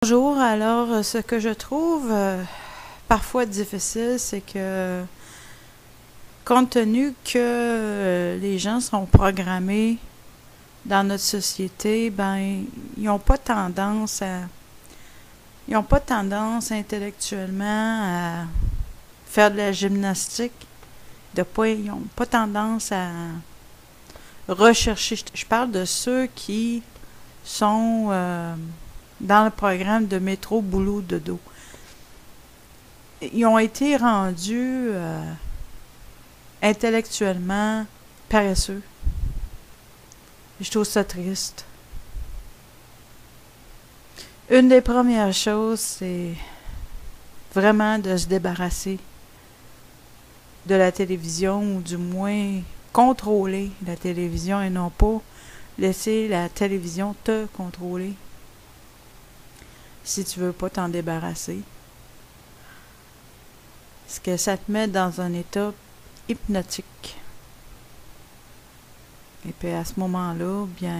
Bonjour, alors ce que je trouve parfois difficile, c'est que compte tenu que les gens sont programmés dans notre société, ben ils n'ont pas tendance à ils ont pas tendance intellectuellement à faire de la gymnastique, ils n'ont pas tendance à rechercher. Je parle de ceux qui sont dans le programme de métro boulot dodo. Ils ont été rendus intellectuellement paresseux. Je trouve ça triste. Une des premières choses, c'est vraiment de se débarrasser de la télévision, ou du moins contrôler la télévision et non pas laisser la télévision te contrôler si tu veux pas t'en débarrasser. Parce que ça te met dans un état hypnotique. Et puis à ce moment-là, bien,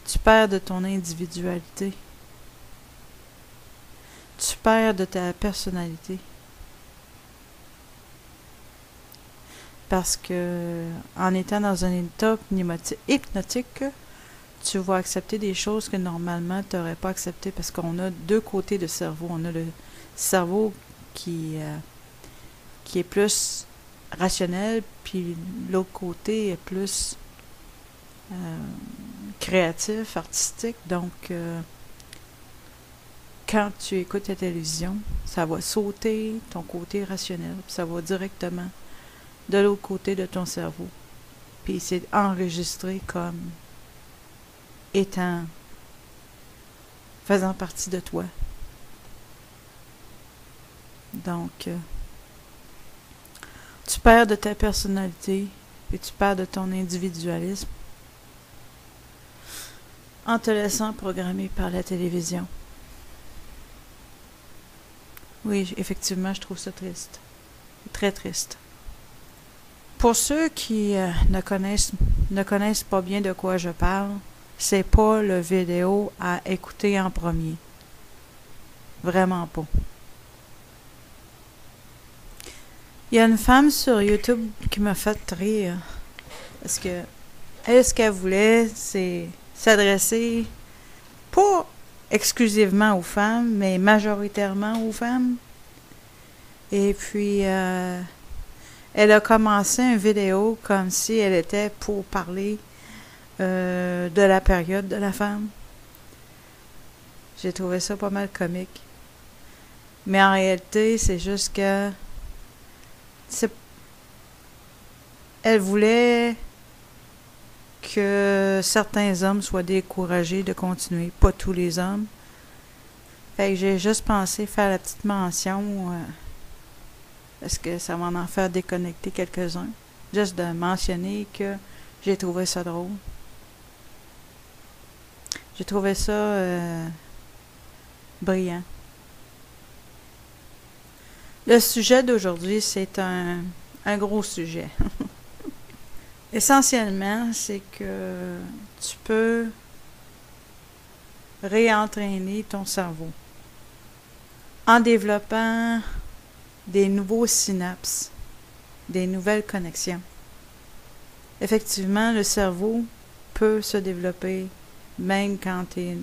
tu perds de ton individualité. Tu perds de ta personnalité. Parce que en étant dans un état hypnotique, tu vas accepter des choses que normalement tu n'aurais pas acceptées, parce qu'on a deux côtés de cerveau. On a le cerveau qui est plus rationnel, puis l'autre côté est plus créatif, artistique. Donc, quand tu écoutes la télévision, ça va sauter ton côté rationnel, puis ça va directement de l'autre côté de ton cerveau. Puis c'est enregistré comme faisant partie de toi. Donc, tu perds de ta personnalité et tu perds de ton individualisme en te laissant programmer par la télévision. Oui, effectivement, je trouve ça triste. Très triste. Pour ceux qui ne connaissent pas bien de quoi je parle, c'est pas le vidéo à écouter en premier. Vraiment pas. Il y a une femme sur YouTube qui m'a fait rire. Parce que ce qu'elle voulait, c'est s'adresser pas exclusivement aux femmes, mais majoritairement aux femmes. Et puis, elle a commencé une vidéo comme si elle était pour parler de la période de la femme. J'ai trouvé ça pas mal comique. Mais en réalité, c'est juste que elle voulait que certains hommes soient découragés de continuer, pas tous les hommes. Fait que j'ai juste pensé faire la petite mention parce que ça va en faire déconnecter quelques-uns. Juste de mentionner que j'ai trouvé ça drôle. J'ai trouvé ça brillant. Le sujet d'aujourd'hui, c'est un gros sujet. Essentiellement, c'est que tu peux réentraîner ton cerveau en développant des nouveaux synapses, des nouvelles connexions. Effectivement, le cerveau peut se développer même quand tu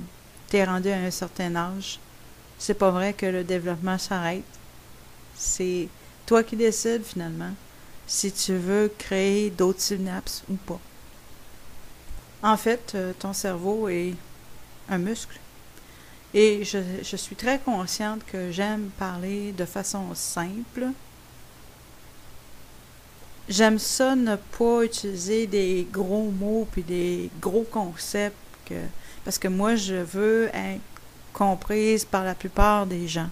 es rendu à un certain âge. C'est pas vrai que le développement s'arrête. C'est toi qui décides finalement si tu veux créer d'autres synapses ou pas. En fait, ton cerveau est un muscle. Et je suis très consciente que j'aime parler de façon simple. J'aime ça ne pas utiliser des gros mots puis des gros concepts parce que moi, je veux être comprise par la plupart des gens.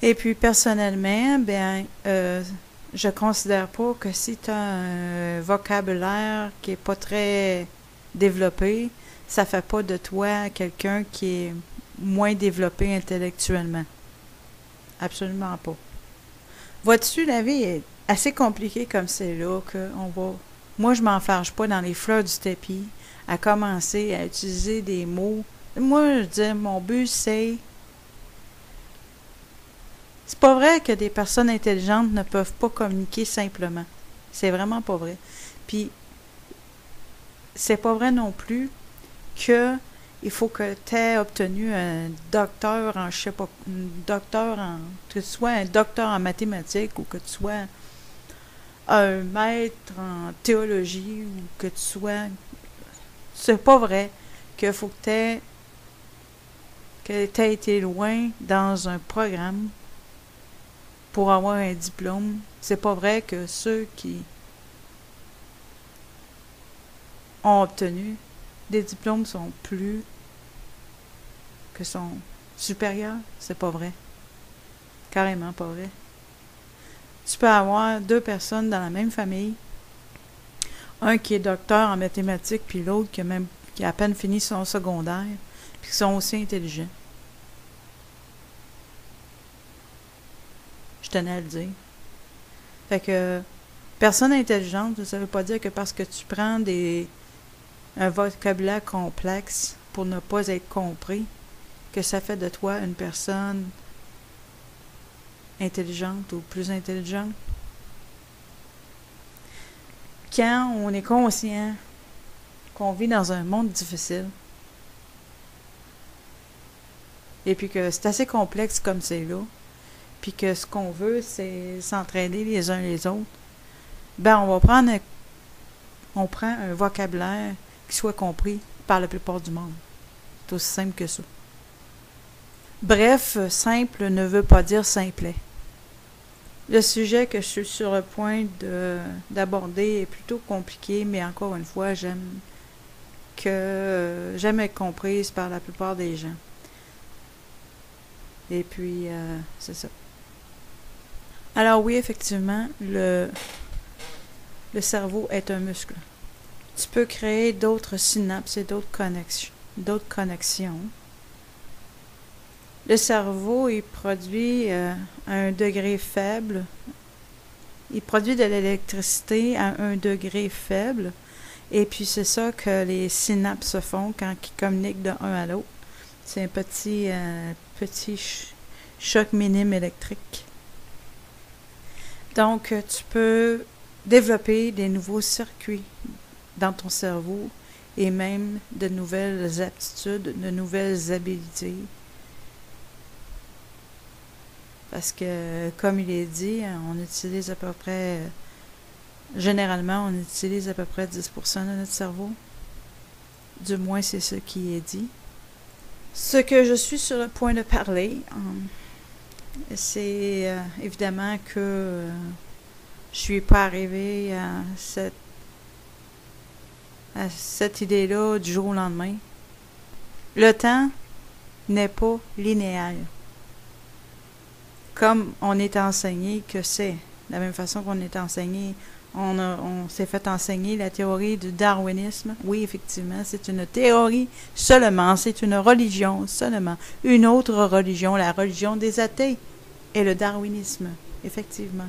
Et puis, personnellement, je considère pas que si tu as un vocabulaire qui est pas très développé, ça fait pas de toi quelqu'un qui est moins développé intellectuellement. Absolument pas. Vois-tu, la vie est assez compliquée comme c'est là que moi, je m'enfarge pas dans les fleurs du tapis à commencer à utiliser des mots. Moi, je dis, mon but, c'est pas vrai que des personnes intelligentes ne peuvent pas communiquer simplement. C'est vraiment pas vrai. Puis, c'est pas vrai non plus que il faut que tu aies obtenu un docteur en, je sais pas, que tu sois un docteur en mathématiques ou que tu sois un maître en théologie ou que tu sois... C'est pas vrai qu'il faut que tu aies été loin dans un programme pour avoir un diplôme. C'est pas vrai que ceux qui ont obtenu des diplômes sont supérieurs. C'est pas vrai. Carrément pas vrai. Tu peux avoir deux personnes dans la même famille, un qui est docteur en mathématiques, puis l'autre qui a à peine fini son secondaire, puis qui sont aussi intelligents. Je tenais à le dire. Fait que personne intelligente, ça veut pas dire que parce que tu prends un vocabulaire complexe pour ne pas être compris, que ça fait de toi une personne intelligente ou plus intelligente. Quand on est conscient qu'on vit dans un monde difficile, et puis que c'est assez complexe comme c'est là, puis que ce qu'on veut, c'est s'entraider les uns les autres, ben on prend un vocabulaire qui soit compris par la plupart du monde. C'est aussi simple que ça. Bref, simple ne veut pas dire simplet. Le sujet que je suis sur le point d'aborder est plutôt compliqué, mais encore une fois, j'aime être comprise par la plupart des gens. Et puis, c'est ça. Alors oui, effectivement, le cerveau est un muscle. Tu peux créer d'autres synapses et d'autres connexions. Le cerveau, il produit à un degré faible. Il produit de l'électricité à un degré faible. Et puis, c'est ça que les synapses se font quand ils communiquent de un à l'autre. C'est un petit choc minime électrique. Donc, tu peux développer des nouveaux circuits dans ton cerveau et même de nouvelles aptitudes, de nouvelles habiletés. Parce que, comme il est dit, on utilise à peu près, généralement, on utilise à peu près 10% de notre cerveau. Du moins, c'est ce qui est dit. Ce que je suis sur le point de parler, c'est évidemment que je suis pas arrivée à cette idée-là du jour au lendemain. Le temps n'est pas linéaire. Comme on est enseigné que c'est, de la même façon qu'on est enseigné, on s'est fait enseigner la théorie du darwinisme. Oui, effectivement, c'est une théorie seulement, c'est une religion seulement. Une autre religion, la religion des athées, et le darwinisme, effectivement.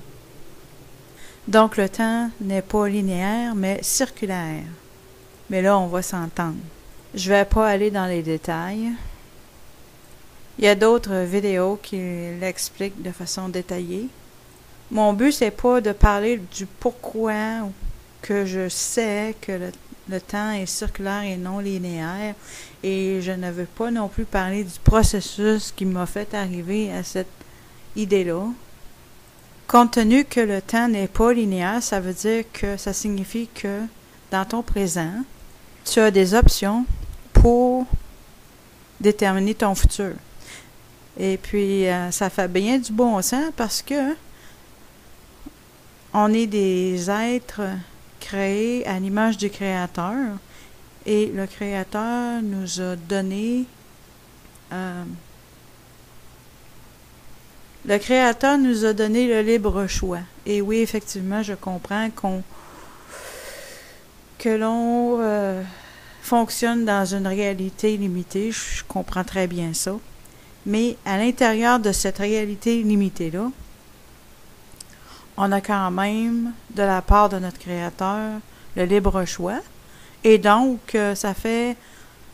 Donc, le temps n'est pas linéaire, mais circulaire. Mais là, on va s'entendre. Je vais pas aller dans les détails. Il y a d'autres vidéos qui l'expliquent de façon détaillée. Mon but, c'est pas de parler du pourquoi que je sais que le temps est circulaire et non linéaire. Et je ne veux pas non plus parler du processus qui m'a fait arriver à cette idée-là. Compte tenu que le temps n'est pas linéaire, ça veut dire que ça signifie que dans ton présent, tu as des options pour déterminer ton futur. Et puis, ça fait bien du bon sens parce que on est des êtres créés à l'image du Créateur et le Créateur nous a donné le libre choix. Et oui, effectivement, je comprends que l'on fonctionne dans une réalité limitée. Je comprends très bien ça. Mais à l'intérieur de cette réalité limitée-là, on a quand même, de la part de notre Créateur, le libre choix. Et donc,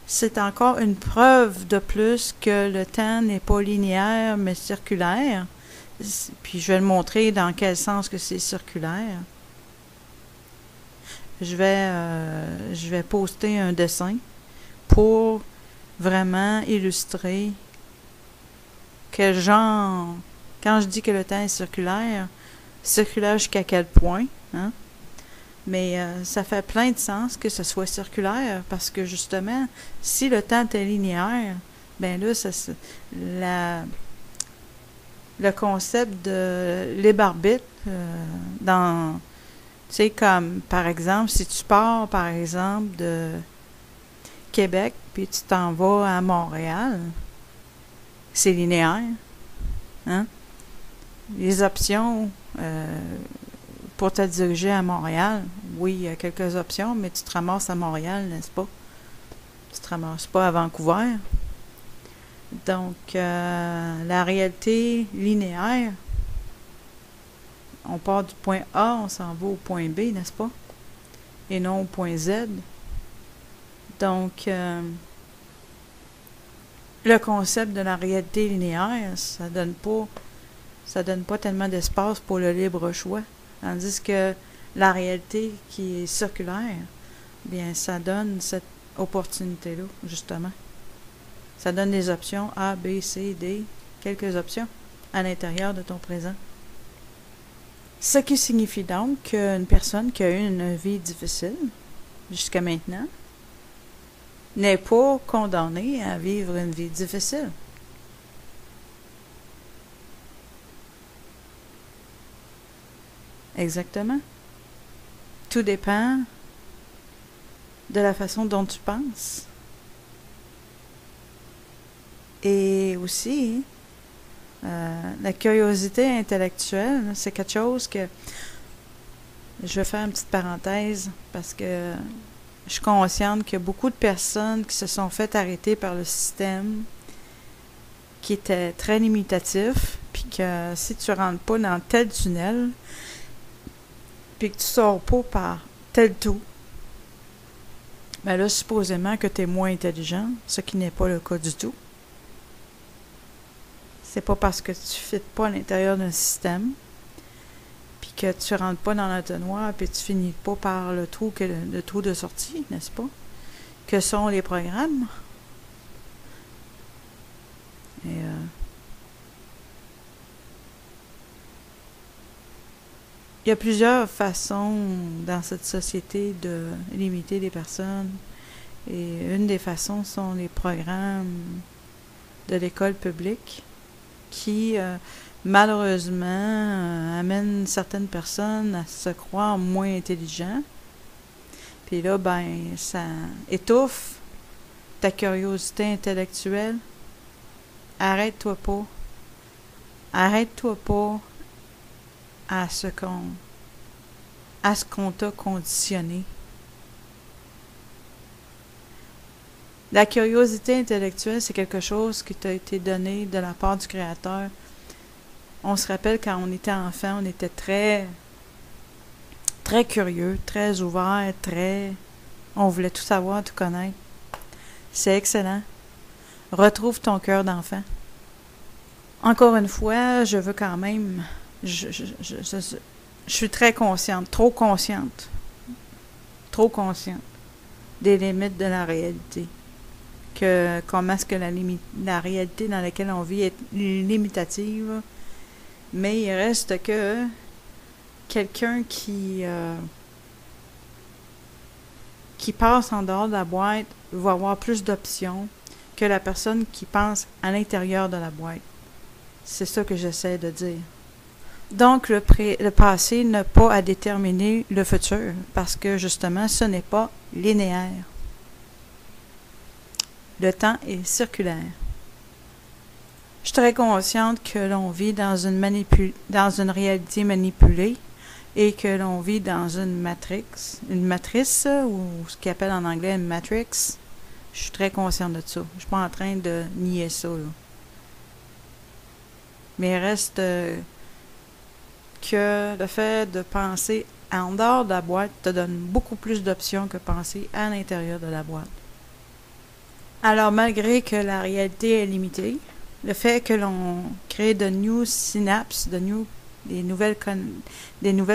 c'est encore une preuve de plus que le temps n'est pas linéaire, mais circulaire. Puis je vais le montrer dans quel sens que c'est circulaire. Je vais poster un dessin pour vraiment illustrer quel genre, quand je dis que le temps est circulaire jusqu'à quel point, hein? Mais ça fait plein de sens que ce soit circulaire, parce que justement, si le temps est linéaire, ben là, le concept de libre arbitre, dans, tu sais, comme, par exemple, si tu pars, par exemple, de Québec, puis tu t'en vas à Montréal, c'est linéaire, hein? Les options pour te diriger à Montréal, oui, il y a quelques options, mais tu te ramasses à Montréal, n'est-ce pas? Tu te ramasses pas à Vancouver. Donc, la réalité linéaire, on part du point A, on s'en va au point B, n'est-ce pas? Et non au point Z. Donc, le concept de la réalité linéaire, ça donne pas tellement d'espace pour le libre choix. Tandis que la réalité qui est circulaire, bien, ça donne cette opportunité-là, justement. Ça donne des options A, B, C, D, quelques options à l'intérieur de ton présent. Ce qui signifie donc qu'une personne qui a eu une vie difficile jusqu'à maintenant n'est pas condamnée à vivre une vie difficile. Exactement. Tout dépend de la façon dont tu penses. Et aussi, la curiosité intellectuelle, c'est quelque chose que je vais faire une petite parenthèse parce que je suis consciente qu'il y a beaucoup de personnes qui se sont fait arrêter par le système qui était très limitatif, puis que si tu rentres pas dans tel tunnel, puis que tu sors pas par tel trou, ben là, supposément que tu es moins intelligent, ce qui n'est pas le cas du tout. C'est pas parce que tu ne fites pas à l'intérieur d'un système, puis que tu rentres pas dans l'entonnoir, puis tu finis pas par le trou de sortie, n'est-ce pas? Que sont les programmes? Et il y a plusieurs façons dans cette société de limiter les personnes. Et une des façons sont les programmes de l'école publique qui, malheureusement, amènent certaines personnes à se croire moins intelligents. Puis là, ben, ça étouffe ta curiosité intellectuelle. Arrête-toi pas. Arrête-toi pas à ce qu'on t'a conditionné. La curiosité intellectuelle, c'est quelque chose qui t'a été donné de la part du Créateur. On se rappelle quand on était enfant, on était très, très curieux, très ouvert, on voulait tout savoir, tout connaître. C'est excellent. Retrouve ton cœur d'enfant. Encore une fois, je veux quand même... Je suis très consciente, trop consciente des limites de la réalité. Comment est-ce que la réalité dans laquelle on vit est limitative, mais il reste que quelqu'un qui passe en dehors de la boîte va avoir plus d'options que la personne qui pense à l'intérieur de la boîte. C'est ça que j'essaie de dire. Donc, le passé n'a pas à déterminer le futur, parce que, justement, ce n'est pas linéaire. Le temps est circulaire. Je suis très consciente que l'on vit dans une réalité manipulée et que l'on vit dans une matrice, ou ce qu'ils appellent en anglais une matrix. Je suis très consciente de ça. Je ne suis pas en train de nier ça, là. Mais il reste que le fait de penser en dehors de la boîte te donne beaucoup plus d'options que penser à l'intérieur de la boîte. Alors, malgré que la réalité est limitée, le fait que l'on crée de new synapses, des nouvelles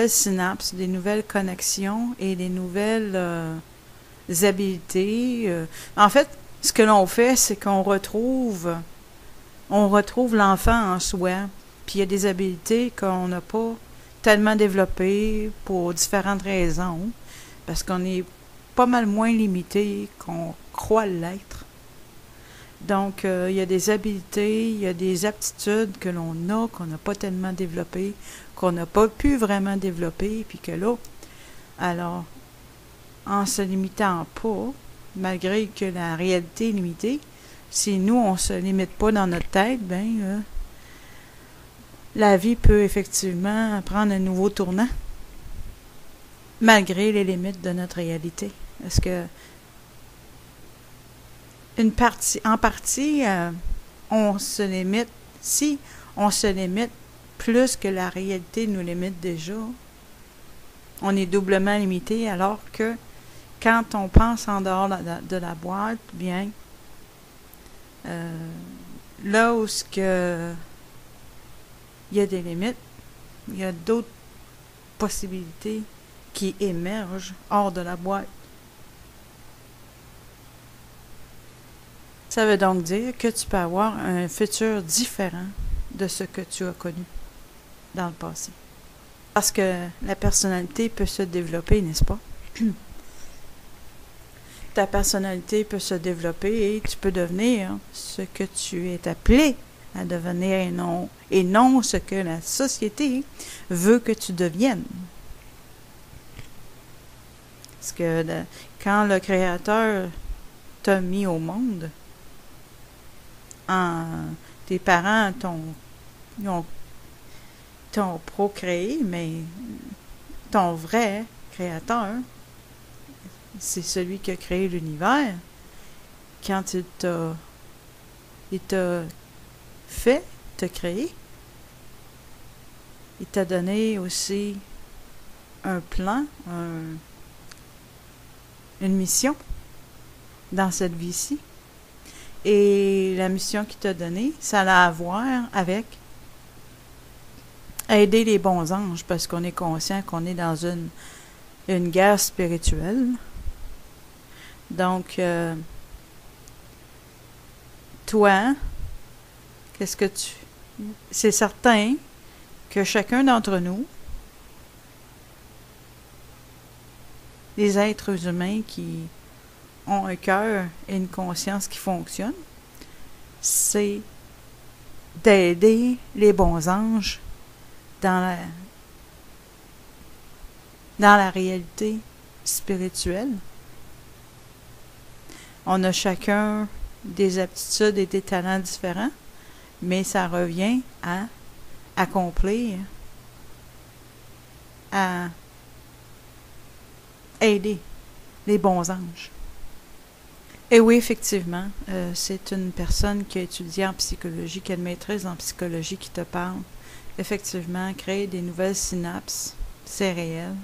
synapses, des nouvelles connexions et des nouvelles habiletés. En fait, ce que l'on fait, c'est qu'on retrouve l'enfant en soi. Puis il y a des habiletés qu'on n'a pas tellement développées pour différentes raisons, parce qu'on est pas mal moins limité qu'on croit l'être. Donc, il y a des habiletés, il y a des aptitudes que l'on a, qu'on n'a pas tellement développées, qu'on n'a pas pu vraiment développer, puis que là, alors, en se limitant pas, malgré que la réalité est limitée, si nous, on se limite pas dans notre tête, la vie peut effectivement prendre un nouveau tournant, malgré les limites de notre réalité. Est-ce que en partie, on se limite, si on se limite plus que la réalité nous limite déjà, on est doublement limité, alors que quand on pense en dehors de la boîte, bien, là où il y a des limites, il y a d'autres possibilités qui émergent hors de la boîte. Ça veut donc dire que tu peux avoir un futur différent de ce que tu as connu dans le passé. Parce que la personnalité peut se développer, n'est-ce pas? Ta personnalité peut se développer et tu peux devenir ce que tu es appelé à devenir et non ce que la société veut que tu deviennes. Parce que quand le Créateur t'a mis au monde, tes parents t'ont procréé, mais ton vrai Créateur, c'est celui qui a créé l'univers. Quand il t'a fait te créer, il t'a donné aussi un plan, une mission dans cette vie-ci. Et la mission qu'il t'a donnée, ça a à voir avec aider les bons anges, parce qu'on est conscient qu'on est dans une guerre spirituelle. Donc, toi, c'est certain que chacun d'entre nous, les êtres humains qui ont un cœur et une conscience qui fonctionnent, c'est d'aider les bons anges dans la réalité spirituelle. On a chacun des aptitudes et des talents différents, mais ça revient à accomplir, à aider les bons anges. Et oui, effectivement, c'est une personne qui a étudié en psychologie, qui a une maîtrise en psychologie qui te parle. Effectivement, créer des nouvelles synapses, c'est réel.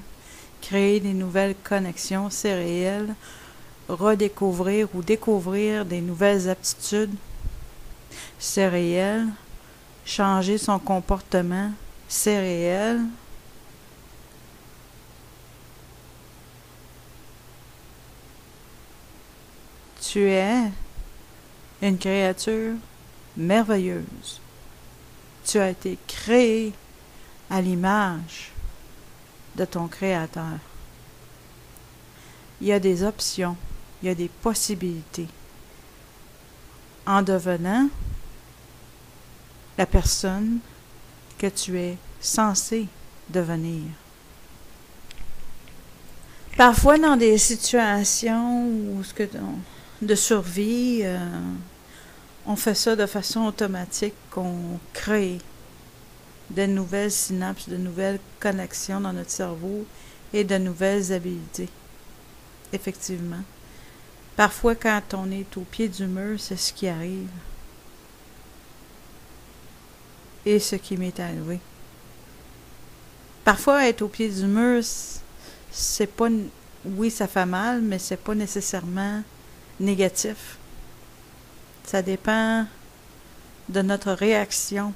Créer des nouvelles connexions, c'est réel. Redécouvrir ou découvrir des nouvelles aptitudes, c'est réel. Changer son comportement, c'est réel. Tu es une créature merveilleuse. Tu as été créé à l'image de ton Créateur. Il y a des options, il y a des possibilités. En devenant la personne que tu es censé devenir. Parfois, dans des situations où de survie, on fait ça de façon automatique, qu'on crée de nouvelles synapses, de nouvelles connexions dans notre cerveau et de nouvelles habiletés. Effectivement. Parfois, quand on est au pied du mur, c'est ce qui arrive. Et ce qui m'est arrivé. Parfois, être au pied du mur, c'est pas... Oui, ça fait mal, mais c'est pas nécessairement négatif. Ça dépend de notre réaction.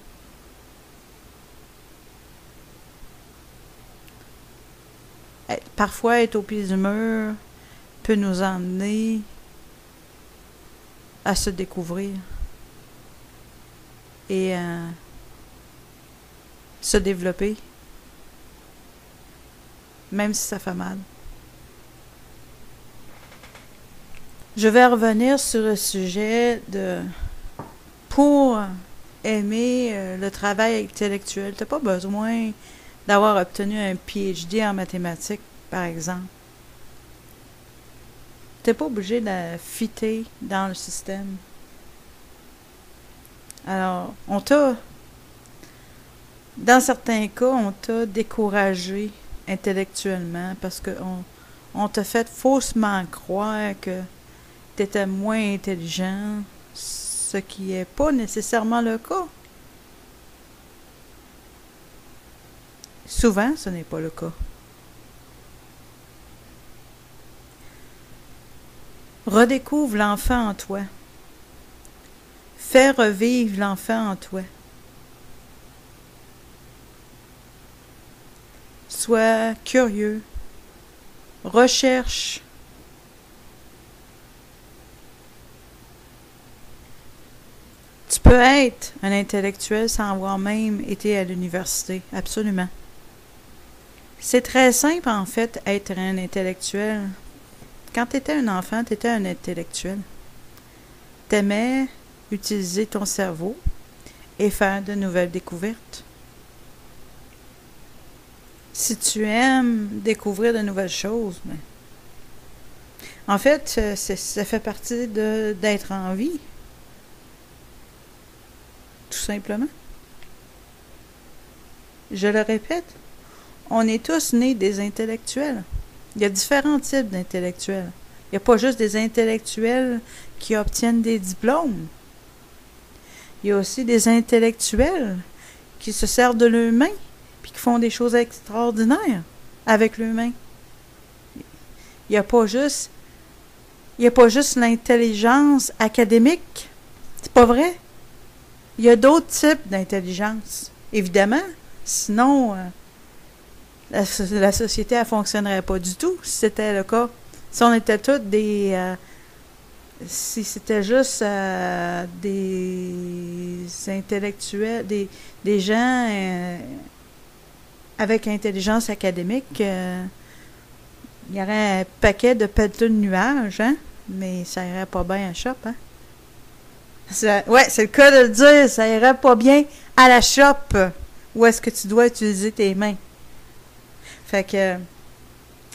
Parfois, être au pied du mur peut nous emmener à se découvrir et à se développer, même si ça fait mal. Je vais revenir sur le sujet de pour aimer le travail intellectuel. Tu n'as pas besoin d'avoir obtenu un PhD en mathématiques, par exemple. Tu n'es pas obligé de fitter dans le système. Alors, dans certains cas, on t'a découragé intellectuellement parce qu'on t'a fait faussement croire que tu étais moins intelligent, ce qui n'est pas nécessairement le cas. Souvent, ce n'est pas le cas. Redécouvre l'enfant en toi. Fais revivre l'enfant en toi. Sois curieux. Recherche. Tu peux être un intellectuel sans avoir même été à l'université. Absolument. C'est très simple, en fait, être un intellectuel. Quand tu étais un enfant, tu étais un intellectuel. Tu aimais utiliser ton cerveau et faire de nouvelles découvertes. Si tu aimes découvrir de nouvelles choses, mais en fait, ça fait partie d'être en vie. Tout simplement. Je le répète, on est tous nés des intellectuels. Il y a différents types d'intellectuels. Il n'y a pas juste des intellectuels qui obtiennent des diplômes. Il y a aussi des intellectuels qui se servent de leurs mains puis qui font des choses extraordinaires avec leurs mains. Il n'y a pas juste l'intelligence académique. C'est pas vrai. Il y a d'autres types d'intelligence. Évidemment, sinon la société ne fonctionnerait pas du tout si c'était le cas. Si on était tous si c'était juste des intellectuels, des gens avec intelligence académique, il y aurait un paquet de pelleteux de nuages, hein? Mais ça irait pas bien à la shop, hein? Ouais, c'est le cas de le dire, ça irait pas bien à la shop où est-ce que tu dois utiliser tes mains. Fait que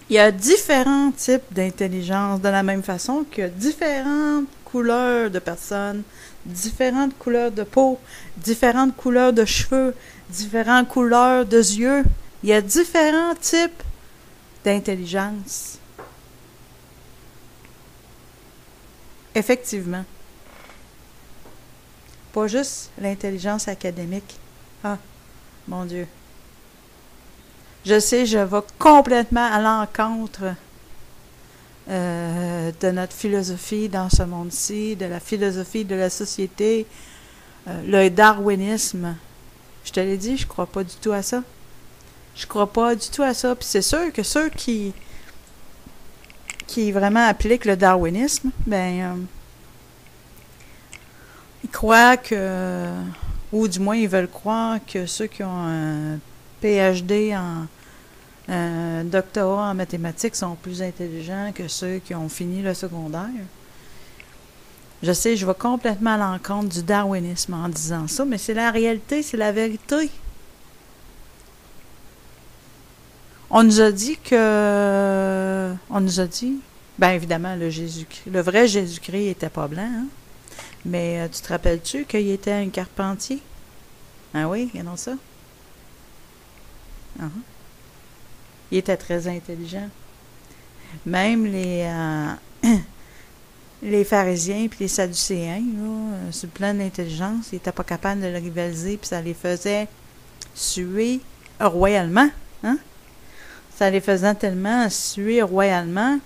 il y a différents types d'intelligence, de la même façon qu'il y a différentes couleurs de personnes, différentes couleurs de peau, différentes couleurs de cheveux, différentes couleurs de yeux. Il y a différents types d'intelligence. Effectivement. Pas juste l'intelligence académique. Ah, mon Dieu. Je sais, je vais complètement à l'encontre de notre philosophie dans ce monde-ci, de la philosophie de la société, le darwinisme. Je te l'ai dit, je crois pas du tout à ça. Je crois pas du tout à ça. Puis c'est sûr que ceux qui vraiment appliquent le darwinisme, ils croient que, ou du moins ils veulent croire que ceux qui ont un PhD un doctorat en mathématiques sont plus intelligents que ceux qui ont fini le secondaire. Je sais, je vais complètement à l'encontre du darwinisme en disant ça, mais c'est la réalité, c'est la vérité. On nous a dit, bien évidemment, le vrai Jésus-Christ était pas blanc, hein? Mais tu te rappelles-tu qu'il était un carpentier? Ah oui, regardons ça. Uh-huh. Il était très intelligent. Même les pharisiens et les sadducéens, là, sur le plan de l'intelligence, ils n'étaient pas capables de le rivaliser, puis ça les faisait suer royalement. Hein? Ça les faisait tellement suer royalement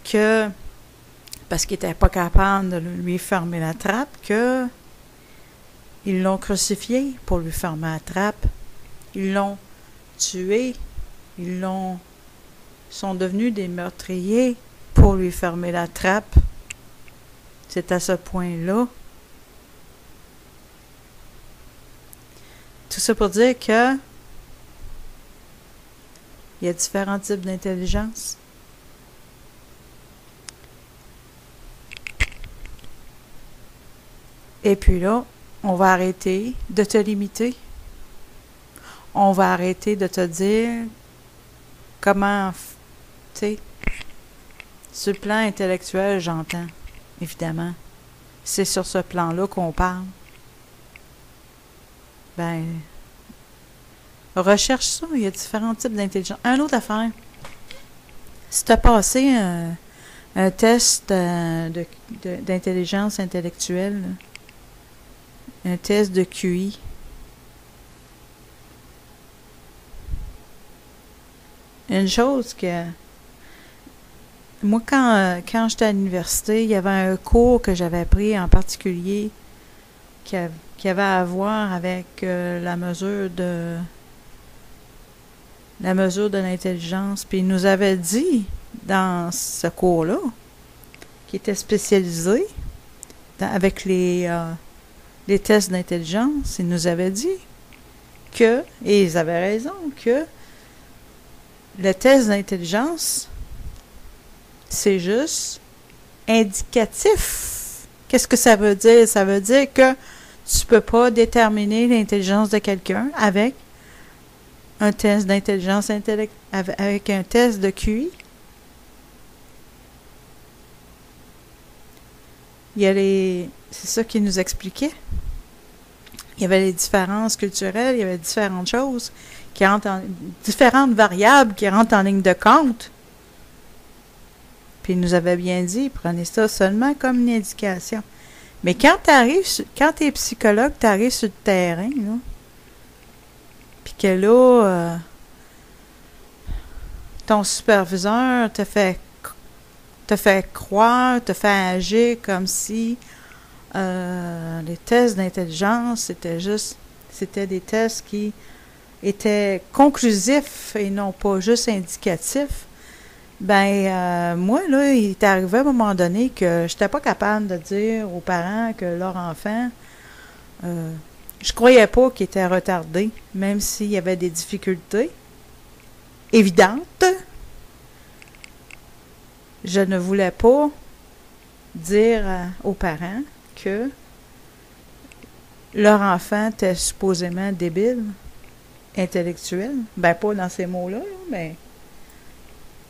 que, parce qu'ils n'étaient pas capables de lui fermer la trappe, que ils l'ont crucifié pour lui fermer la trappe. Ils l'ont tué. Sont devenus des meurtriers pour lui fermer la trappe. C'est à ce point-là. Tout ça pour dire que il y a différents types d'intelligence. Et puis là, on va arrêter de te limiter. On va arrêter de te dire comment, tu sais, sur le plan intellectuel, j'entends, évidemment. C'est sur ce plan-là qu'on parle. Ben, recherche ça, il y a différents types d'intelligence. Un autre affaire, si tu as passé un test d'intelligence intellectuelle, un test de QI, une chose que moi, quand j'étais à l'université, il y avait un cours que j'avais pris en particulier qui avait à voir avec la mesure de l'intelligence. Puis il nous avait dit dans ce cours-là, qui était spécialisé avec les tests d'intelligence, il nous avait dit que, et ils avaient raison, que le test d'intelligence, c'est juste indicatif. Qu'est-ce que ça veut dire? Ça veut dire que tu peux pas déterminer l'intelligence de quelqu'un avec un test d'intelligence avec un test de QI. C'est ça qu'il nous expliquait. Il y avait les différences culturelles, il y avait différentes choses différentes variables qui rentrent en ligne de compte. Puis il nous avait bien dit, prenez ça seulement comme une indication. Mais quand tu es psychologue, tu arrives sur le terrain, là, puis que là, ton superviseur te fait croire, te fait agir comme si les tests d'intelligence, c'était des tests qui étaient conclusifs et non pas juste indicatifs. Ben, moi, là, il est arrivé à un moment donné que je n'étais pas capable de dire aux parents que leur enfant, je croyais pas qu'il était retardé, même s'il y avait des difficultés évidentes. Je ne voulais pas dire aux parents que leur enfant était supposément débile, intellectuel. Ben, pas dans ces mots-là, mais,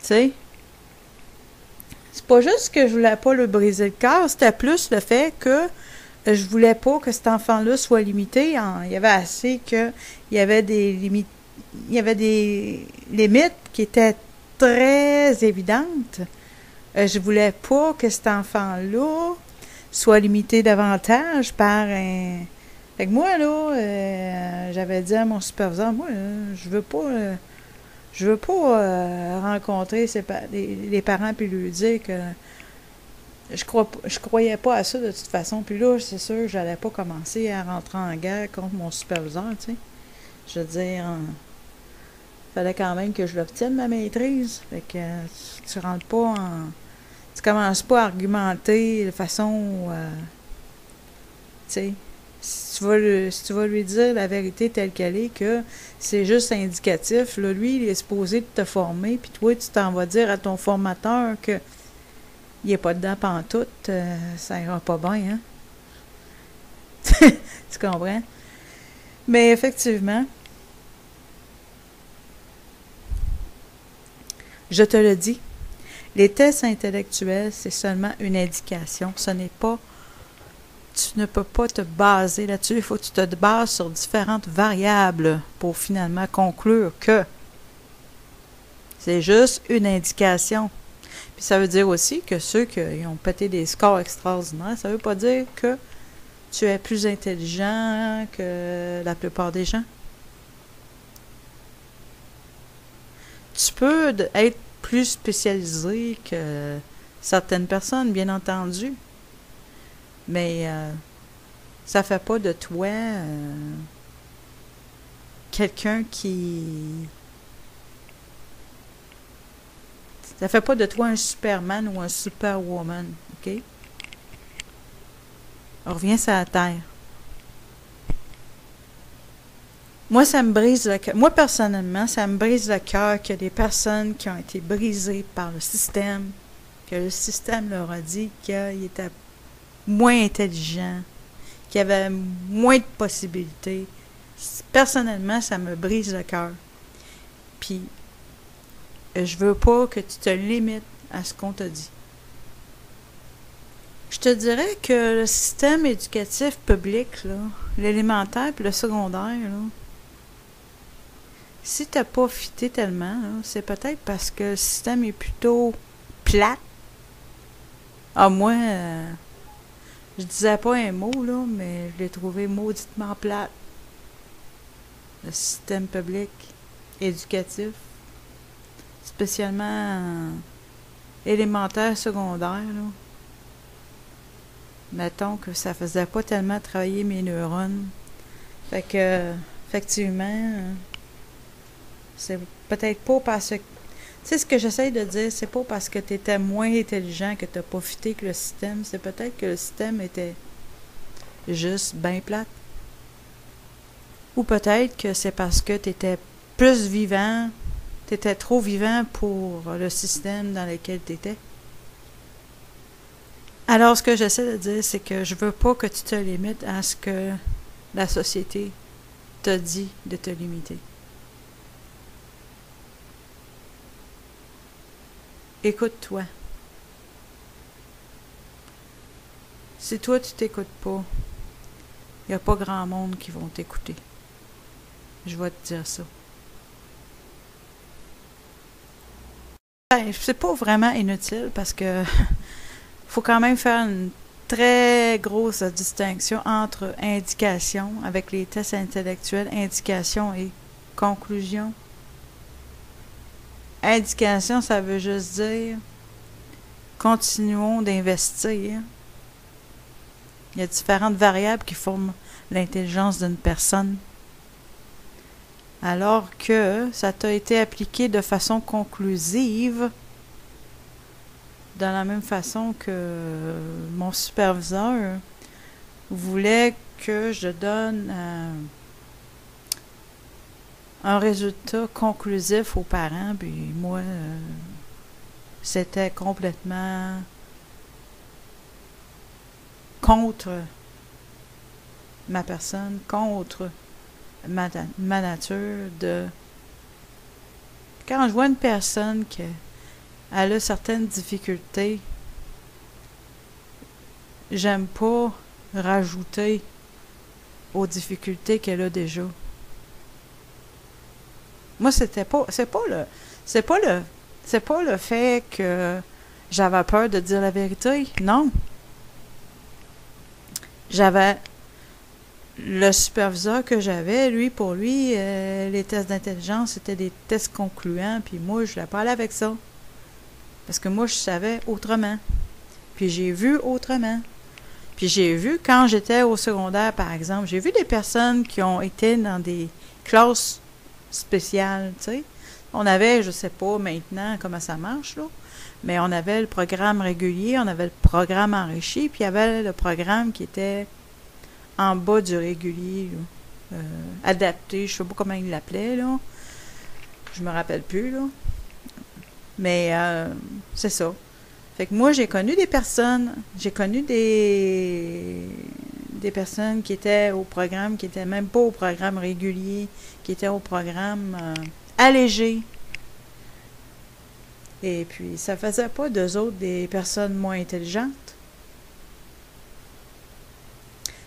tu sais, c'est pas juste que je voulais pas le briser le cœur, c'était plus le fait que je voulais pas que cet enfant-là soit limité. Il y avait assez que il y avait des limites, il y avait des limites qui étaient très évidentes. Je voulais pas que cet enfant-là soit limité davantage par un... Fait que moi, là, j'avais dit à mon superviseur, moi, je veux pas rencontrer les parents puis lui dire que je croyais pas à ça de toute façon. Puis là, c'est sûr que j'allais pas commencer à rentrer en guerre contre mon superviseur, tu sais. Je veux dire, fallait quand même que je l'obtienne, ma maîtrise. Fait que tu rentres pas en... Tu commences pas à argumenter de façon... tu sais, si tu vas lui dire la vérité telle qu'elle est, que c'est juste indicatif, là, lui, il est supposé de te former, puis toi, tu t'en vas dire à ton formateur que il n'est pas dedans pantoute, ça ira pas bien, hein? Tu comprends? Mais effectivement, je te le dis, les tests intellectuels, c'est seulement une indication. Ce n'est pas... Tu ne peux pas te baser là-dessus. Il faut que tu te bases sur différentes variables pour finalement conclure que c'est juste une indication. Puis ça veut dire aussi que ceux qui ont pété des scores extraordinaires, ça ne veut pas dire que tu es plus intelligent que la plupart des gens. Tu peux être plus spécialisé que certaines personnes, bien entendu, mais ça fait pas de toi quelqu'un qui... Ça fait pas de toi un Superman ou un Superwoman, OK? On revient sur la Terre. Moi, ça me brise le cœur. Moi, personnellement, ça me brise le cœur qu'il y a des personnes qui ont été brisées par le système, que le système leur a dit qu'ils étaient moins intelligents, qu'il y avait moins de possibilités. Personnellement, ça me brise le cœur. Puis, je veux pas que tu te limites à ce qu'on t'a dit. Je te dirais que le système éducatif public, là, l'élémentaire puis le secondaire, là, si t'as pas fité tellement, là, c'est peut-être parce que le système est plutôt plat. Ah, moi, je disais pas un mot, là, mais je l'ai trouvé mauditement plate. Le système public éducatif, spécialement élémentaire, secondaire, là. Mettons que ça faisait pas tellement travailler mes neurones. Fait que, effectivement, c'est peut-être pas parce que... Tu sais, ce que j'essaye de dire, c'est pas parce que tu étais moins intelligent que t'as pas fité que le système. C'est peut-être que le système était juste bien plate. Ou peut-être que c'est parce que tu étais plus vivant, tu étais trop vivant pour le système dans lequel tu étais. Alors, ce que j'essaie de dire, c'est que je veux pas que tu te limites à ce que la société t'a dit de te limiter. Écoute-toi. Si toi, tu t'écoutes pas, il n'y a pas grand monde qui vont t'écouter. Je vais te dire ça. Ben, c'est pas vraiment inutile parce que faut quand même faire une très grosse distinction entre indication, avec les tests intellectuels, indication et conclusion. Indication, ça veut juste dire continuons d'investir. Il y a différentes variables qui forment l'intelligence d'une personne. Alors que ça t'a été appliqué de façon conclusive, de la même façon que mon superviseur voulait que je donne un résultat conclusif aux parents, puis moi, c'était complètement contre ma personne, contre ma nature de... Quand je vois une personne qui elle a certaines difficultés, j'aime pas rajouter aux difficultés qu'elle a déjà. Moi, c'est pas le fait que j'avais peur de dire la vérité. Non. J'avais le superviseur que j'avais, pour lui, les tests d'intelligence, c'était des tests concluants, puis moi, je voulais pas aller avec ça. Parce que moi, je savais autrement. Puis j'ai vu autrement. Puis j'ai vu, quand j'étais au secondaire, par exemple, j'ai vu des personnes qui ont été dans des classes spéciales, tu sais. On avait, je sais pas maintenant comment ça marche, là, mais on avait le programme régulier, on avait le programme enrichi, puis il y avait le programme qui était en bas du régulier, là, adapté, je sais pas comment ils l'appelaient, là. Je me rappelle plus, là. Mais c'est ça. Fait que moi, j'ai connu des personnes personnes qui étaient au programme, qui étaient même pas au programme régulier, qui étaient au programme allégé. Et puis, ça faisait pas d'eux autres des personnes moins intelligentes.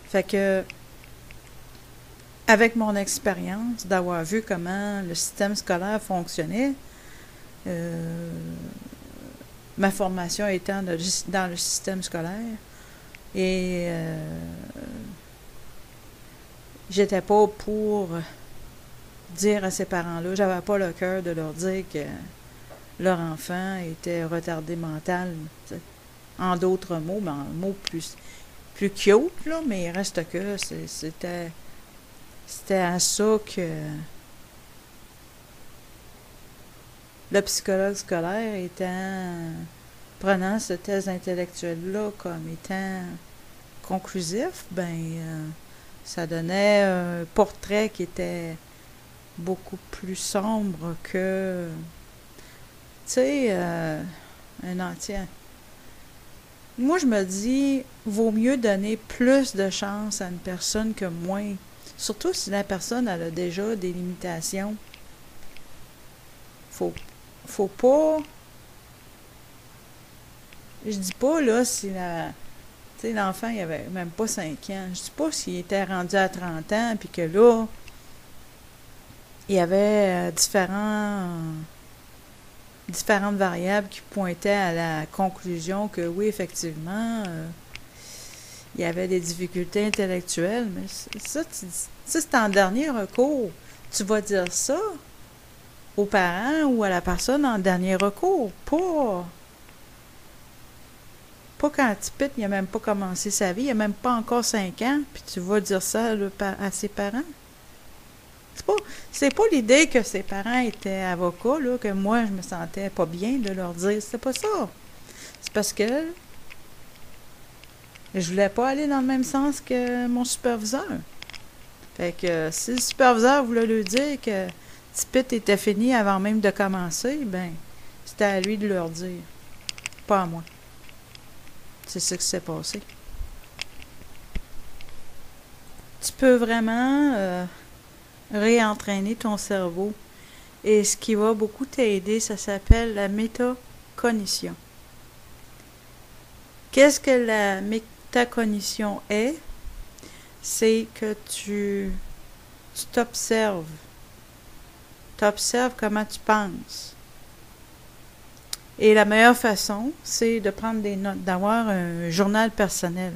Fait que, avec mon expérience, d'avoir vu comment le système scolaire fonctionnait, ma formation étant dans le système scolaire, et j'étais pas pour dire à ces parents-là, j'avais pas le cœur de leur dire que leur enfant était retardé mental. T'sais. En d'autres mots, mais en mots plus cute, là, mais il reste que c'était à ça que le psychologue scolaire prenant ce test intellectuel-là comme étant conclusif, ça donnait un portrait qui était beaucoup plus sombre que, tu sais, un entier. Moi, je me dis, vaut mieux donner plus de chance à une personne que moins. Surtout si la personne elle a déjà des limitations. Faut pas. Je dis pas, là, si l'enfant, il avait même pas 5 ans. Je dis pas s'il était rendu à 30 ans, puis que là, il y avait différentes variables qui pointaient à la conclusion que oui, effectivement, il y avait des difficultés intellectuelles. Mais ça, c'est en dernier recours. Tu vas dire ça aux parents ou à la personne en dernier recours. Pas quand Tipit, il n'a même pas commencé sa vie, il n'a même pas encore 5 ans, puis tu vas dire ça là, à ses parents. C'est pas l'idée que ses parents étaient avocats, là, que moi, je me sentais pas bien de leur dire. C'est pas ça. C'est parce que je voulais pas aller dans le même sens que mon superviseur. Fait que si le superviseur voulait lui dire que Tipit était fini avant même de commencer, c'était à lui de leur dire. Pas à moi. C'est ça qui s'est passé. Tu peux vraiment réentraîner ton cerveau. Et ce qui va beaucoup t'aider, ça s'appelle la métacognition. Qu'est-ce que la métacognition est? C'est que tu t'observes. Tu observes comment tu penses. Et la meilleure façon, c'est de prendre des notes, d'avoir un journal personnel.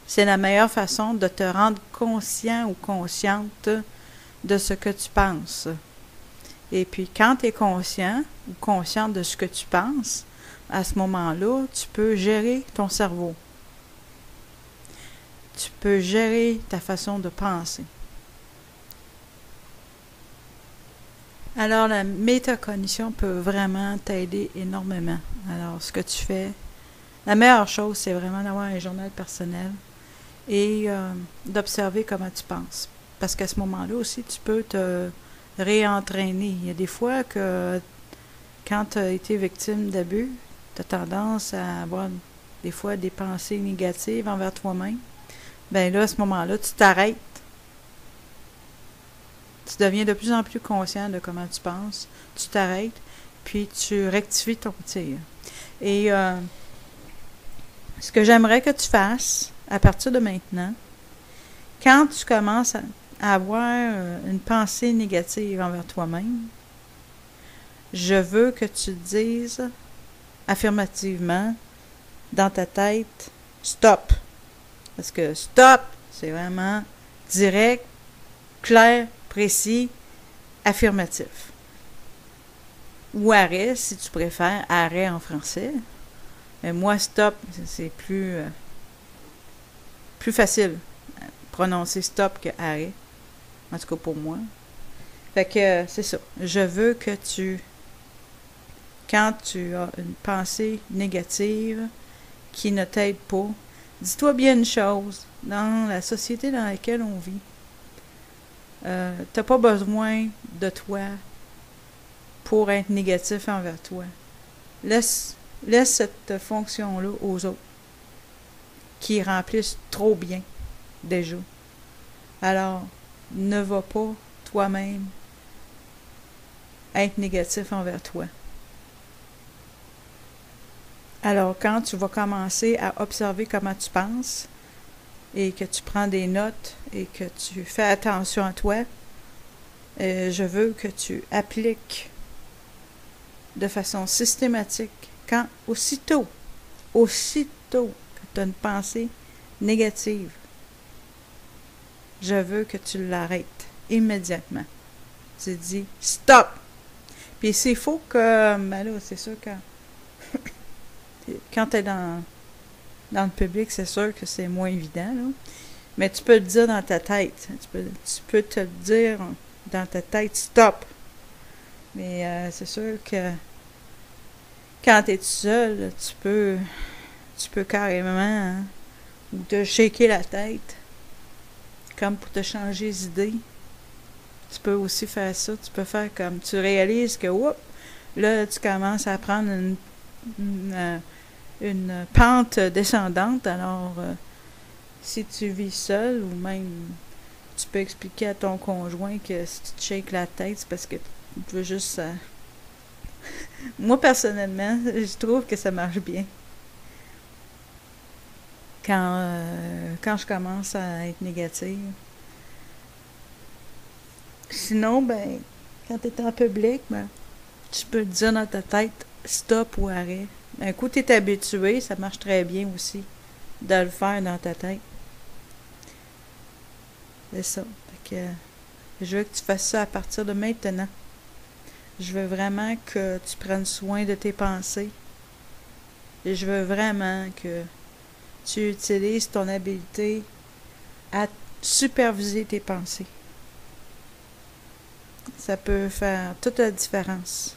C'est la meilleure façon de te rendre conscient ou consciente de ce que tu penses. Et puis, quand tu es conscient ou consciente de ce que tu penses, à ce moment-là, tu peux gérer ton cerveau. Tu peux gérer ta façon de penser. Alors, la métacognition peut vraiment t'aider énormément. Alors, ce que tu fais, la meilleure chose, c'est vraiment d'avoir un journal personnel et d'observer comment tu penses. Parce qu'à ce moment-là aussi, tu peux te réentraîner. Il y a des fois que quand tu as été victime d'abus, tu as tendance à avoir des fois des pensées négatives envers toi-même. Là, à ce moment-là, tu t'arrêtes. Tu deviens de plus en plus conscient de comment tu penses. Tu t'arrêtes, puis tu rectifies ton tir. Et ce que j'aimerais que tu fasses à partir de maintenant, quand tu commences à avoir une pensée négative envers toi-même, je veux que tu dises affirmativement dans ta tête « stop ». Parce que « stop », c'est vraiment direct, clair, précis, affirmatif. Ou arrêt, si tu préfères, arrêt en français. Mais moi, stop, c'est plus facile prononcer stop que arrêt. En tout cas pour moi. Fait que c'est ça. Je veux que quand tu as une pensée négative qui ne t'aide pas, dis-toi bien une chose. Dans la société dans laquelle on vit, t'as pas besoin de toi pour être négatif envers toi. Laisse cette fonction-là aux autres qui remplissent trop bien déjà. Alors, ne va pas toi-même être négatif envers toi. Alors, quand tu vas commencer à observer comment tu penses et que tu prends des notes et que tu fais attention à toi, je veux que tu appliques de façon systématique aussitôt que tu as une pensée négative, je veux que tu l'arrêtes immédiatement. tu dis stop. Puis s'il faut que, ben là, c'est sûr que quand tu es dans le public, c'est sûr que c'est moins évident, là. Mais tu peux le dire dans ta tête. Tu peux te le dire dans ta tête, stop. Mais c'est sûr que quand tu es tout seul, tu peux carrément, hein, ou te shaker la tête, comme pour te changer les idées. Tu peux aussi faire ça. Tu peux faire comme tu réalises que, oups, là, tu commences à prendre une pente descendante. Alors, si tu vis seul, ou même tu peux expliquer à ton conjoint que si tu te shakes la tête, c'est parce que tu veux juste... Moi, personnellement, je trouve que ça marche bien. Quand je commence à être négative. Sinon, ben, quand tu es en public, ben, tu peux te dire dans ta tête stop ou arrêt. Un coup, tu es habitué, ça marche très bien aussi de le faire dans ta tête. C'est ça. Fait que, je veux que tu fasses ça à partir de maintenant. Je veux vraiment que tu prennes soin de tes pensées. Et je veux vraiment que tu utilises ton habileté à superviser tes pensées. Ça peut faire toute la différence.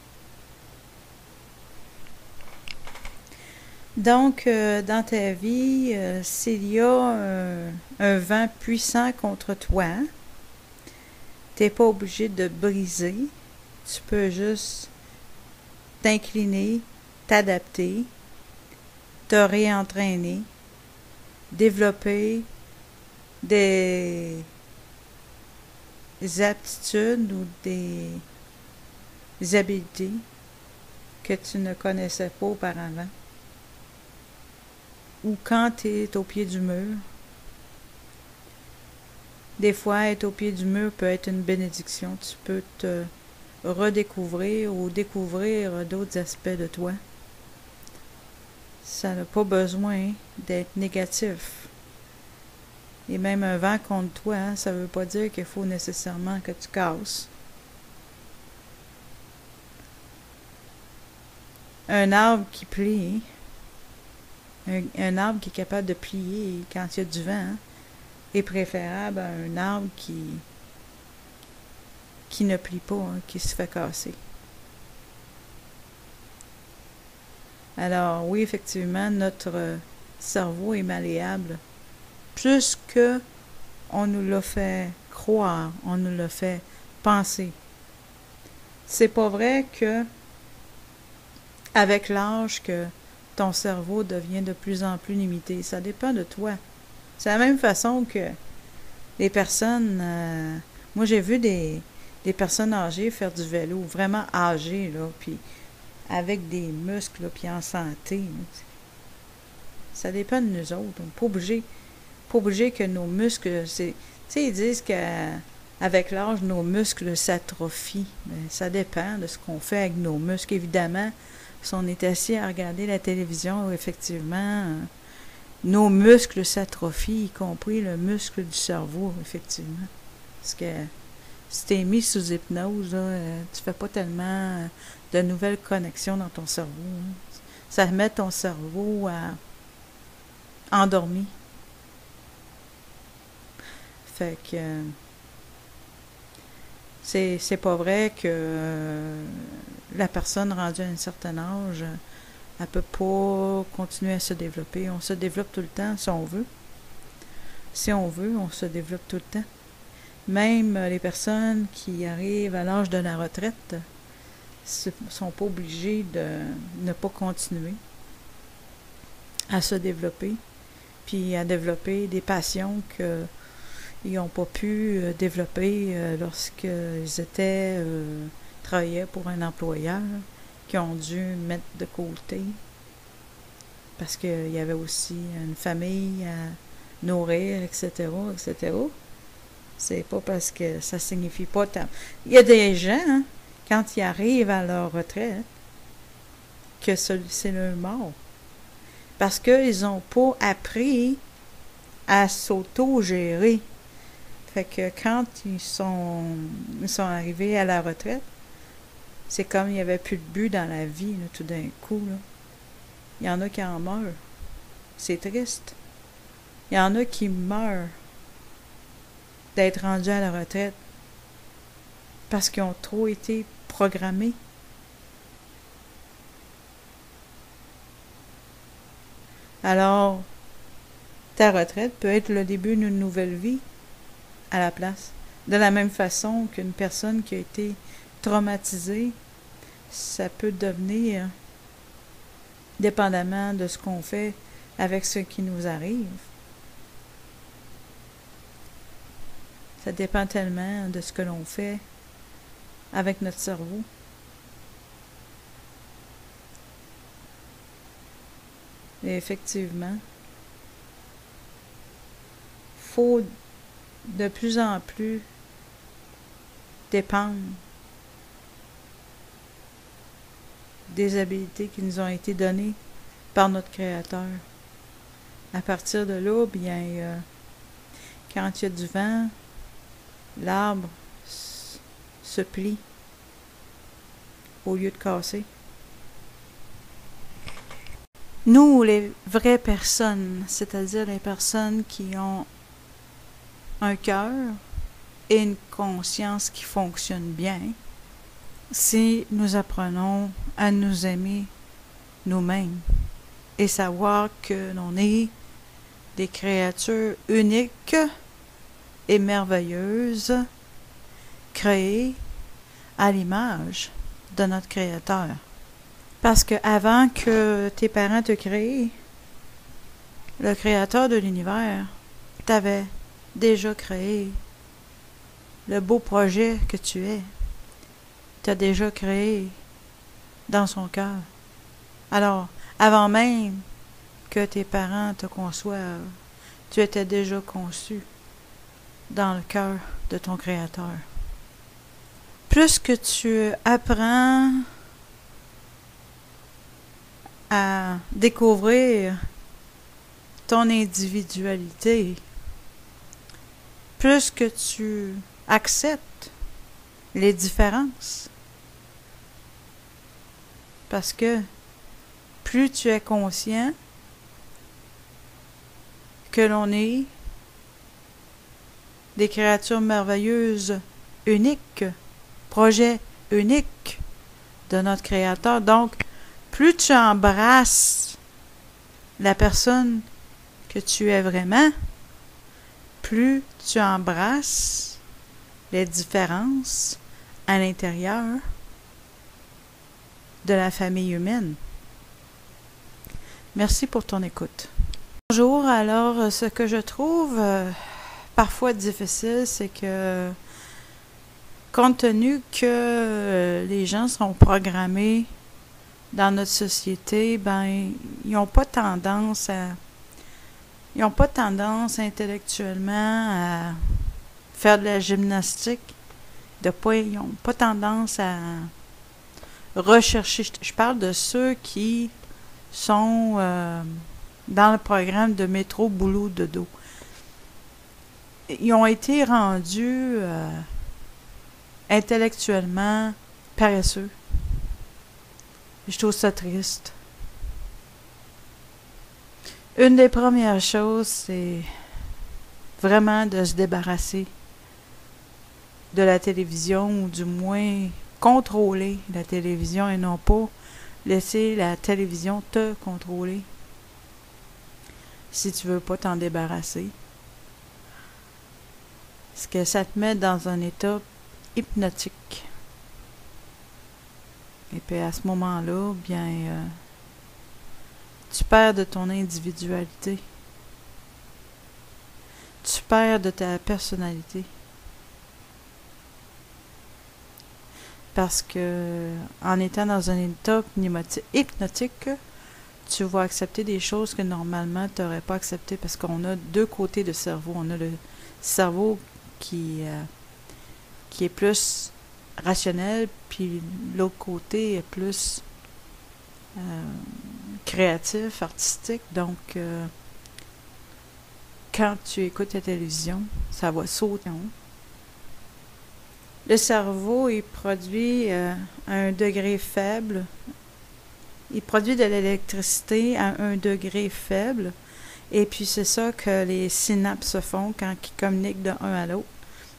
Donc, dans ta vie, s'il y a un vent puissant contre toi, tu n'es pas obligé de briser. Tu peux juste t'incliner, t'adapter, te réentraîner, développer des aptitudes ou des habiletés que tu ne connaissais pas auparavant. Ou quand tu es au pied du mur. Des fois, être au pied du mur peut être une bénédiction. Tu peux te redécouvrir ou découvrir d'autres aspects de toi. Ça n'a pas besoin d'être négatif. Et même un vent contre toi, hein, ça ne veut pas dire qu'il faut nécessairement que tu casses. Un arbre qui plie, un arbre qui est capable de plier quand il y a du vent, hein, est préférable à un arbre qui ne plie pas, hein, qui se fait casser. Alors oui, effectivement, notre cerveau est malléable. Plus que on nous l'a fait croire, on nous l'a fait penser. C'est pas vrai que avec l'âge que ton cerveau devient de plus en plus limité. Ça dépend de toi. C'est la même façon que les personnes... moi, j'ai vu des personnes âgées faire du vélo, vraiment âgées, là, puis avec des muscles, là, puis en santé. Là. Ça dépend de nous autres. On n'est pas obligé que nos muscles... Tu sais, ils disent qu'avec l'âge, nos muscles s'atrophient. Mais ça dépend de ce qu'on fait avec nos muscles, évidemment. Si on est assis à regarder la télévision, effectivement, nos muscles s'atrophient, y compris le muscle du cerveau, effectivement. Parce que si tu es mis sous hypnose, là, tu fais pas tellement de nouvelles connexions dans ton cerveau. Hein. Ça met ton cerveau endormi. Fait que c'est pas vrai que la personne rendue à un certain âge, elle peut pas continuer à se développer. On se développe tout le temps, si on veut. Si on veut, on se développe tout le temps. Même les personnes qui arrivent à l'âge de la retraite sont pas obligées de ne pas continuer à se développer, puis à développer des passions qu'ils n'ont pas pu développer lorsqu'ils travaillaient pour un employeur, qui ont dû mettre de côté parce qu'il y avait aussi une famille à nourrir, etc., etc. C'est pas parce que ça signifie pas tant. Il y a des gens, hein, quand ils arrivent à leur retraite, que c'est leur mort. Parce qu'ils n'ont pas appris à s'auto-gérer. Fait que quand ils sont arrivés à la retraite, c'est comme il n'y avait plus de but dans la vie, là, tout d'un coup. Là. Il y en a qui en meurent. C'est triste. Il y en a qui meurent d'être rendus à la retraite parce qu'ils ont trop été programmés. Alors, ta retraite peut être le début d'une nouvelle vie à la place. De la même façon qu'une personne qui a été traumatisée, ça peut devenir, dépendamment de ce qu'on fait avec ce qui nous arrive. Ça dépend tellement de ce que l'on fait avec notre cerveau. Et effectivement, faut de plus en plus dépendre des habiletés qui nous ont été données par notre Créateur. À partir de là, bien, quand il y a du vent, l'arbre se plie au lieu de casser. Nous, les vraies personnes, c'est-à-dire les personnes qui ont un cœur et une conscience qui fonctionne bien, si nous apprenons à nous aimer nous-mêmes et savoir que l'on est des créatures uniques et merveilleuses, créées à l'image de notre Créateur. Parce que avant que tes parents te créent, le Créateur de l'univers t'avait déjà créé. Le beau projet que tu es, t'as déjà créé dans son cœur. Alors, avant même que tes parents te conçoivent, tu étais déjà conçu dans le cœur de ton Créateur. Plus que tu apprends à découvrir ton individualité, plus que tu acceptes les différences, parce que plus tu es conscient que l'on est des créatures merveilleuses, uniques, projets uniques de notre Créateur, donc plus tu embrasses la personne que tu es vraiment, plus tu embrasses les différences à l'intérieur de la famille humaine. Merci pour ton écoute. Bonjour, alors ce que je trouve parfois difficile, c'est que compte tenu que les gens sont programmés dans notre société, ben ils n'ont pas tendance intellectuellement à faire de la gymnastique, ils n'ont pas tendance à rechercher. Je parle de ceux qui sont dans le programme de métro boulot dodo. Ils ont été rendus intellectuellement paresseux. Je trouve ça triste. Une des premières choses, c'est vraiment de se débarrasser de la télévision, ou du moins contrôler la télévision et non pas laisser la télévision te contrôler si tu veux pas t'en débarrasser. Parce que ça te met dans un état hypnotique. Et puis à ce moment-là, bien, tu perds de ton individualité. Tu perds de ta personnalité. Parce que en étant dans un état hypnotique, tu vas accepter des choses que normalement tu n'aurais pas acceptées, parce qu'on a deux côtés de cerveau. On a le cerveau qui est plus rationnel, puis l'autre côté est plus créatif, artistique. Donc, quand tu écoutes la télévision, ça va sauter. Le cerveau, il produit à un degré faible. Il produit de l'électricité à un degré faible. Et puis, c'est ça que les synapses se font quand ils communiquent de un à l'autre.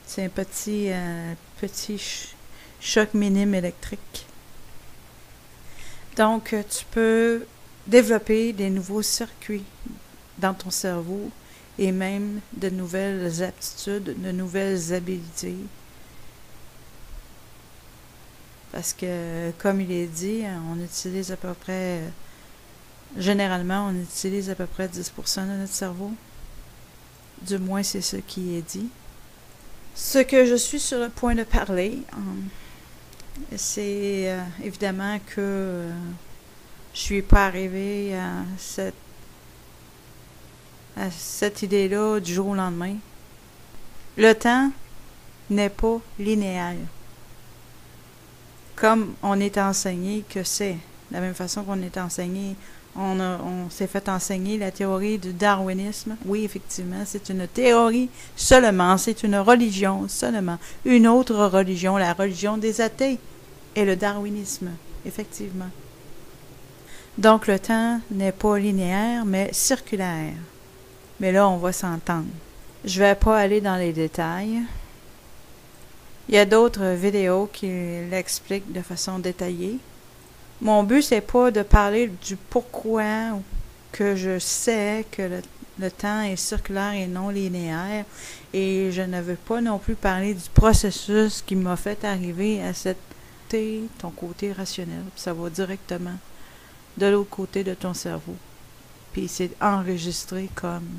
C'est un petit choc minime électrique. Donc, tu peux développer des nouveaux circuits dans ton cerveau et même de nouvelles aptitudes, de nouvelles habiletés. Parce que, comme il est dit, on utilise à peu près, généralement, on utilise à peu près 10% de notre cerveau. Du moins, c'est ce qui est dit. Ce que je suis sur le point de parler, c'est évidemment que je suis pas arrivée à cette idée-là du jour au lendemain. Le temps n'est pas linéaire. Comme on est enseigné que c'est, de la même façon qu'on est enseigné, on s'est fait enseigner la théorie du darwinisme. Oui, effectivement, c'est une théorie seulement, c'est une religion seulement. Une autre religion, la religion des athées, et le darwinisme, effectivement. Donc, le temps n'est pas linéaire, mais circulaire. Mais là, on va s'entendre. Je vais pas aller dans les détails. Il y a d'autres vidéos qui l'expliquent de façon détaillée. Mon but, c'est pas de parler du pourquoi que je sais que le temps est circulaire et non linéaire. Et je ne veux pas non plus parler du processus qui m'a fait arriver à ton côté rationnel. Ça va directement de l'autre côté de ton cerveau. Puis c'est enregistré comme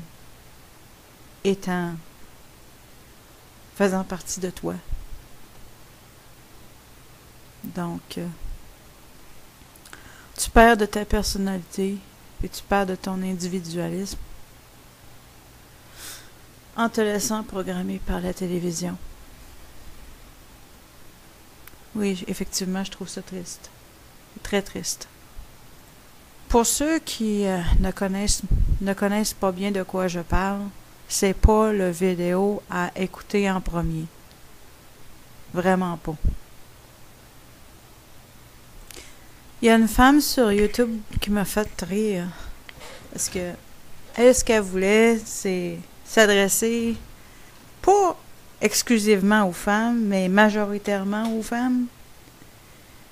faisant partie de toi. Donc, tu perds de ta personnalité et tu perds de ton individualisme en te laissant programmer par la télévision. Oui, effectivement, je trouve ça triste. Très triste. Pour ceux qui ne connaissent pas bien de quoi je parle, c'est pas le vidéo à écouter en premier. Vraiment pas. Il y a une femme sur YouTube qui m'a fait rire. Parce que elle, ce qu'elle voulait, c'est s'adresser pas exclusivement aux femmes, mais majoritairement aux femmes.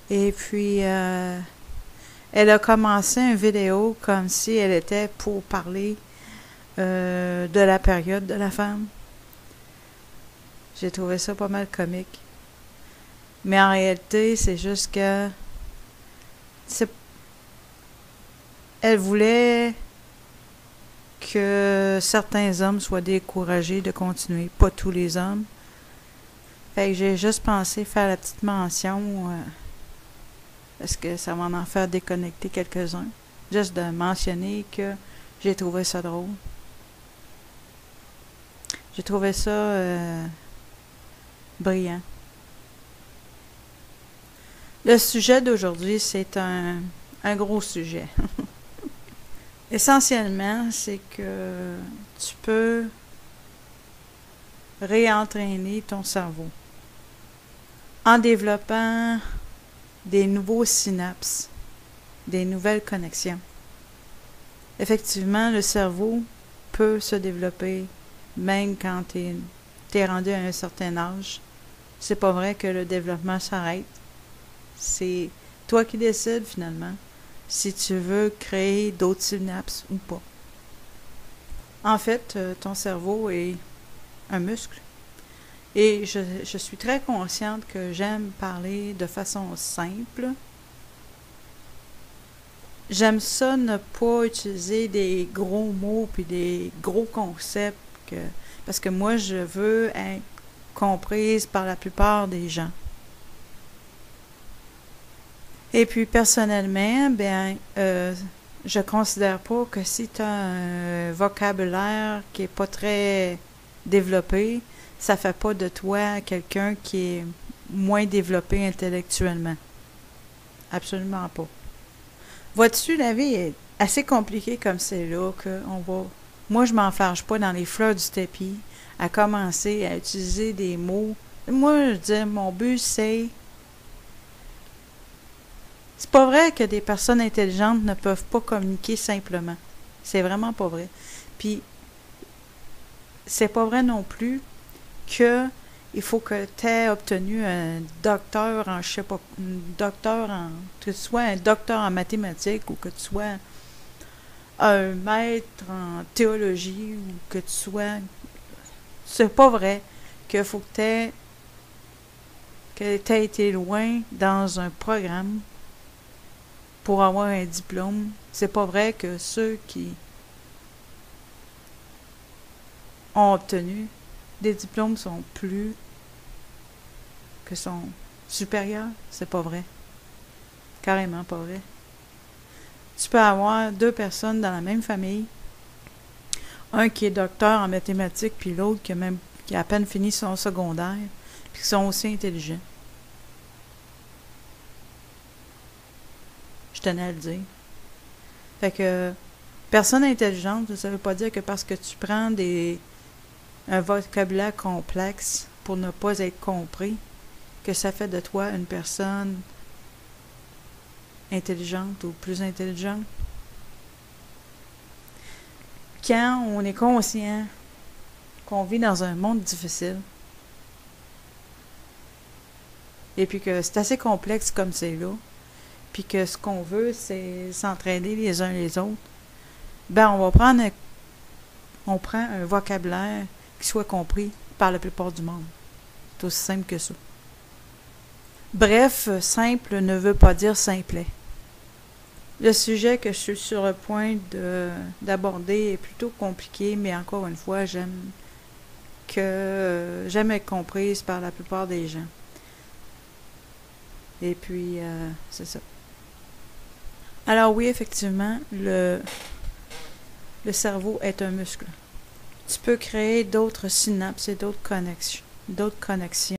Et puis, elle a commencé une vidéo comme si elle était pour parler de la période de la femme. J'ai trouvé ça pas mal comique. Mais en réalité, c'est juste que elle voulait que certains hommes soient découragés de continuer, pas tous les hommes. Fait que j'ai juste pensé faire la petite mention parce que ça va en faire déconnecter quelques-uns. Juste de mentionner que j'ai trouvé ça drôle. J'ai trouvé ça brillant. Le sujet d'aujourd'hui, c'est un gros sujet. Essentiellement, c'est que tu peux réentraîner ton cerveau en développant des nouveaux synapses, des nouvelles connexions. Effectivement, le cerveau peut se développer même quand t'es rendu à un certain âge. C'est pas vrai que le développement s'arrête. C'est toi qui décides finalement si tu veux créer d'autres synapses ou pas. En fait, ton cerveau est un muscle. Et je suis très consciente que j'aime parler de façon simple. J'aime ça ne pas utiliser des gros mots puis des gros concepts parce que moi, je veux être comprise par la plupart des gens. Et puis, personnellement, je considère pas que si tu as un vocabulaire qui est pas très développé, ça fait pas de toi quelqu'un qui est moins développé intellectuellement. Absolument pas. Vois-tu, la vie est assez compliquée comme c'est là qu'on va Moi, je m'enfarge pas dans les fleurs du tapis à commencer à utiliser des mots. Moi, je dis, mon but, c'est pas vrai que des personnes intelligentes ne peuvent pas communiquer simplement. C'est vraiment pas vrai. Puis, c'est pas vrai non plus que il faut que tu aies obtenu un docteur en, je sais pas, que tu sois un docteur en mathématiques ou que tu sois un maître en théologie ou que tu sois... C'est pas vrai qu'il faut que tu aies été loin dans un programme pour avoir un diplôme. C'est pas vrai que ceux qui ont obtenu des diplômes sont supérieurs. C'est pas vrai. Carrément pas vrai. Tu peux avoir deux personnes dans la même famille, un qui est docteur en mathématiques, puis l'autre qui a à peine fini son secondaire, puis qui sont aussi intelligents. Je tenais à le dire. Fait que personne intelligente, ça veut pas dire que parce que tu prends un vocabulaire complexe pour ne pas être compris, que ça fait de toi une personne intelligente ou plus intelligente. Quand on est conscient qu'on vit dans un monde difficile, et puis que c'est assez complexe comme c'est là, puis que ce qu'on veut, c'est s'entraider les uns les autres, ben on prend un vocabulaire qui soit compris par la plupart du monde. C'est aussi simple que ça. Bref, simple ne veut pas dire simplet. Le sujet que je suis sur le point d'aborder est plutôt compliqué, mais encore une fois, j'aime être comprise par la plupart des gens. Et puis, c'est ça. Alors oui, effectivement, le cerveau est un muscle. Tu peux créer d'autres synapses et d'autres connexions